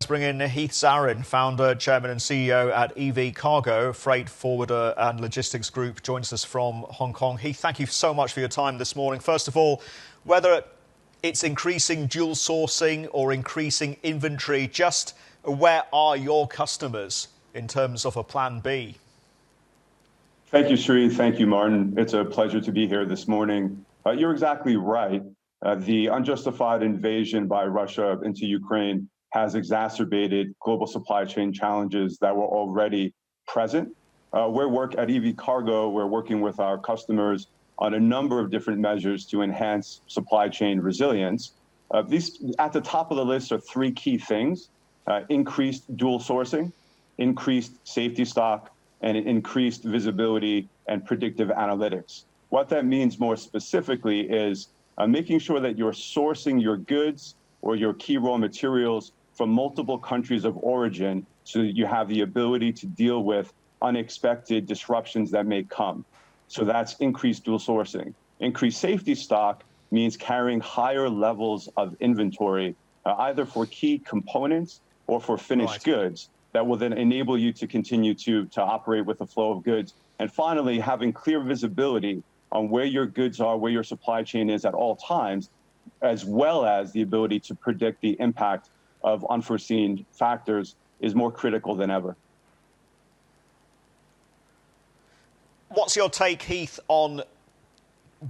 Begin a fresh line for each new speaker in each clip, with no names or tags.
to bring in Heath Zarin, founder, chairman and CEO at EV Cargo, freight forwarder and logistics group, joins us from Hong Kong. Heath, thank you so much for your time this morning. First of all, whether it's increasing dual sourcing or increasing inventory, just where are your customers in terms of a plan B?
Thank you, Sri. Thank you, Martin. It's a pleasure to be here this morning. You're exactly right. The unjustified invasion by Russia into Ukraine has exacerbated global supply chain challenges that were already present. At EV Cargo, we're working with our customers on a number of different measures to enhance supply chain resilience. These at the top of the list are three key things: increased dual sourcing, increased safety stock, and increased visibility and predictive analytics. What that means more specifically is making sure that you're sourcing your goods or your key raw materials from multiple countries of origin so that you have the ability to deal with unexpected disruptions that may come. So that's increased dual sourcing. Increased safety stock means carrying higher levels of inventory, either for key components or for finished goods, that will then enable you to continue to operate with the flow of goods. And finally, having clear visibility on where your goods are, where your supply chain is at all times, as well as the ability to predict the impact of unforeseen factors, is more critical than ever.
What's your take, Heath, on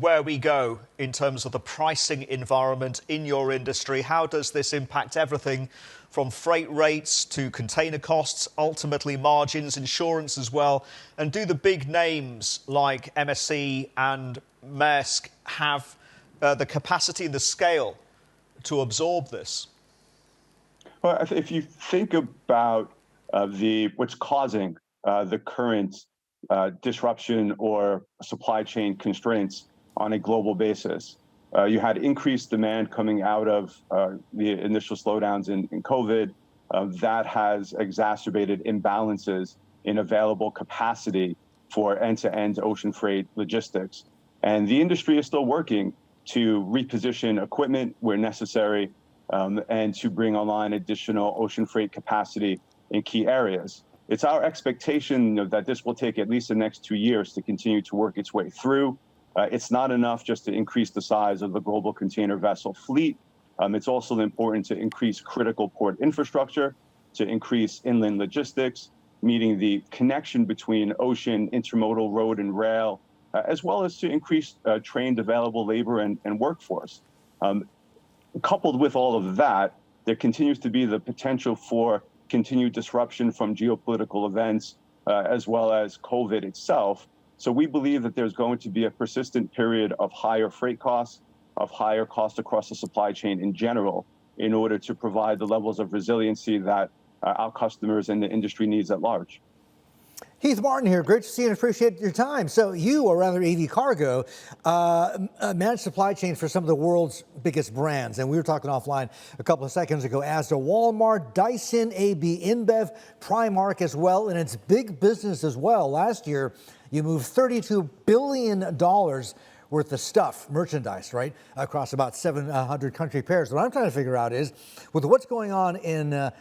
where we go in terms of the pricing environment in your industry? How does this impact everything from freight rates to container costs, ultimately margins, insurance as well? And do the big names like MSC and Maersk have the capacity and the scale to absorb this?
Well, if you think about what's causing the current disruption or supply chain constraints on a global basis, you had increased demand coming out of the initial slowdowns in COVID. That has exacerbated imbalances in available capacity for end-to-end ocean freight logistics. And the industry is still working to reposition equipment where necessary and to bring online additional ocean freight capacity in key areas. It's our expectation that this will take at least the next 2 years to continue to work its way through. It's not enough just to increase the size of the global container vessel fleet. It's also important to increase critical port infrastructure, to increase inland logistics, meeting the connection between ocean, intermodal, road, and rail, as well as to increase trained available labor and workforce. Coupled with all of that, there continues to be the potential for continued disruption from geopolitical events, as well as COVID itself. So we believe that there's going to be a persistent period of higher freight costs, of higher costs across the supply chain in general, in order to provide the levels of resiliency that our customers and the industry needs at large.
Heath Martin here. Great to see you and appreciate your time. So you, or rather EV Cargo, manage supply chain for some of the world's biggest brands. And we were talking offline a couple of seconds ago. Asda, Walmart, Dyson, AB InBev, Primark as well. And it's big business as well. Last year, you moved $32 billion worth of stuff, merchandise, right, across about 700 country pairs. What I'm trying to figure out is, with what's going on in the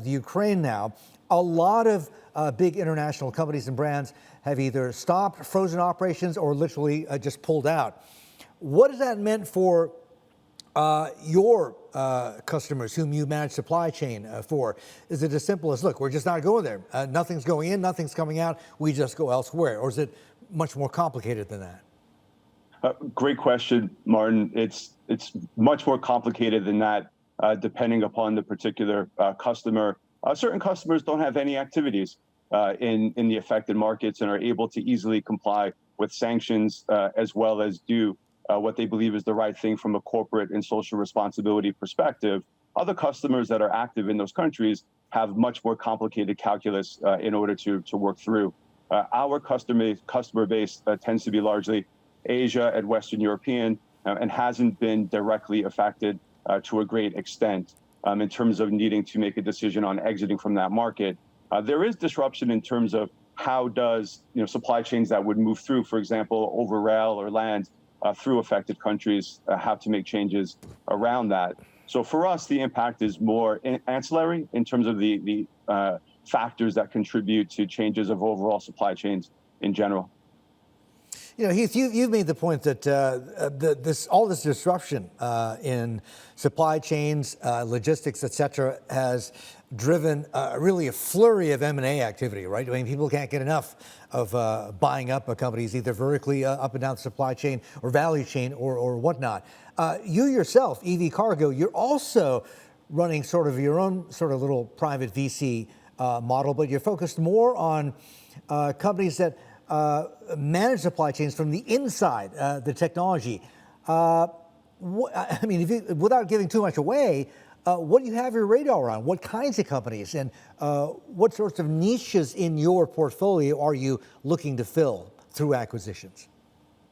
Ukraine now, a lot of big international companies and brands have either stopped, frozen operations, or literally just pulled out. What has that meant for your customers whom you manage supply chain for? Is it as simple as, look, we're just not going there. Nothing's going in, nothing's coming out. We just go elsewhere. Or is it much more complicated than that?
Great question, Martin. It's much more complicated than that, depending upon the particular customer. Certain customers don't have any activities in the affected markets and are able to easily comply with sanctions, as well as do what they believe is the right thing from a corporate and social responsibility perspective. Other customers that are active in those countries have much more complicated calculus in order to work through. Our customer base tends to be largely Asia and Western European, and hasn't been directly affected to a great extent in terms of needing to make a decision on exiting from that market. There is disruption in terms of how does supply chains that would move through, for example, over rail or land through affected countries, have to make changes around that. So for us, the impact is more ancillary in terms of the factors that contribute to changes of overall supply chains in general.
You know, Heath, you've made the point that all this disruption in supply chains, logistics, et cetera, has driven really a flurry of M&A activity, right? I mean, people can't get enough of buying up companies either vertically up and down the supply chain or value chain or whatnot. You yourself, EV Cargo, you're also running sort of your own sort of little private VC model, but you're focused more on companies that manage supply chains from the inside, the technology. I mean, without giving too much away, what do you have your radar on? What kinds of companies and what sorts of niches in your portfolio are you looking to fill through acquisitions?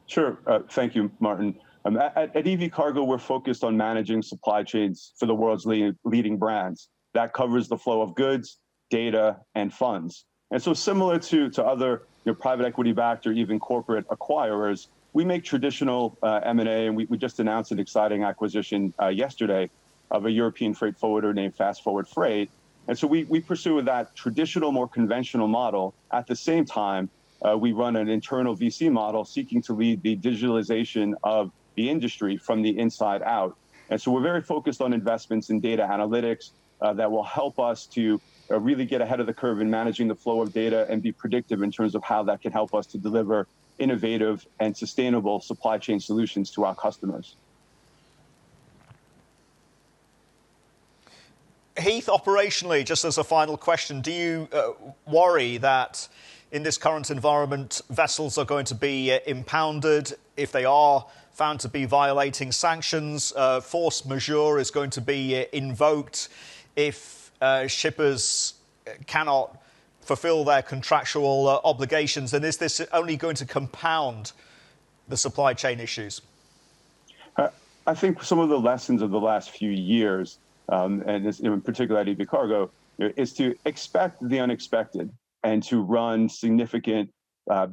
Sure. Thank you, Martin. At EV Cargo, we're focused on managing supply chains for the world's leading brands. That covers the flow of goods, data, and funds. And so similar to other private equity-backed or even corporate acquirers, we make traditional M&A, and we just announced an exciting acquisition yesterday of a European freight forwarder named Fast Forward Freight. And so we pursue that traditional, more conventional model. At the same time, we run an internal VC model seeking to lead the digitalization of the industry from the inside out. And so we're very focused on investments in data analytics that will help us to really get ahead of the curve in managing the flow of data and be predictive in terms of how that can help us to deliver innovative and sustainable supply chain solutions to our customers.
Heath, operationally, just as a final question, do you worry that in this current environment, vessels are going to be impounded? If they are found to be violating sanctions, force majeure is going to be invoked if shippers cannot fulfill their contractual obligations, and is this only going to compound the supply chain issues?
I think some of the lessons of the last few years, and in particular at EV Cargo, is to expect the unexpected and to run significant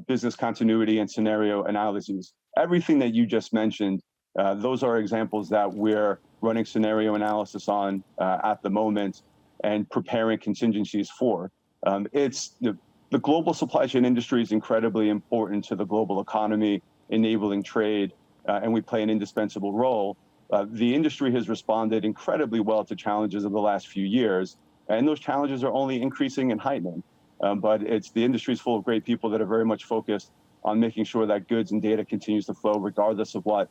business continuity and scenario analyses. Everything that you just mentioned, those are examples that we're running scenario analysis on at the moment and preparing contingencies for. The global supply chain industry is incredibly important to the global economy, enabling trade, and we play an indispensable role. The industry has responded incredibly well to challenges of the last few years, and those challenges are only increasing and heightening. But the industry is full of great people that are very much focused on making sure that goods and data continues to flow regardless of what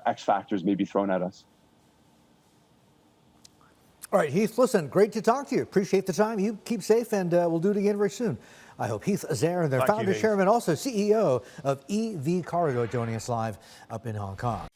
X factors may be thrown at us.
All right, Heath, listen, great to talk to you. Appreciate the time. You keep safe, and we'll do it again very soon. I hope. Heath Zarin, their founder, chairman, also CEO of EV Cargo, joining us live up in Hong Kong.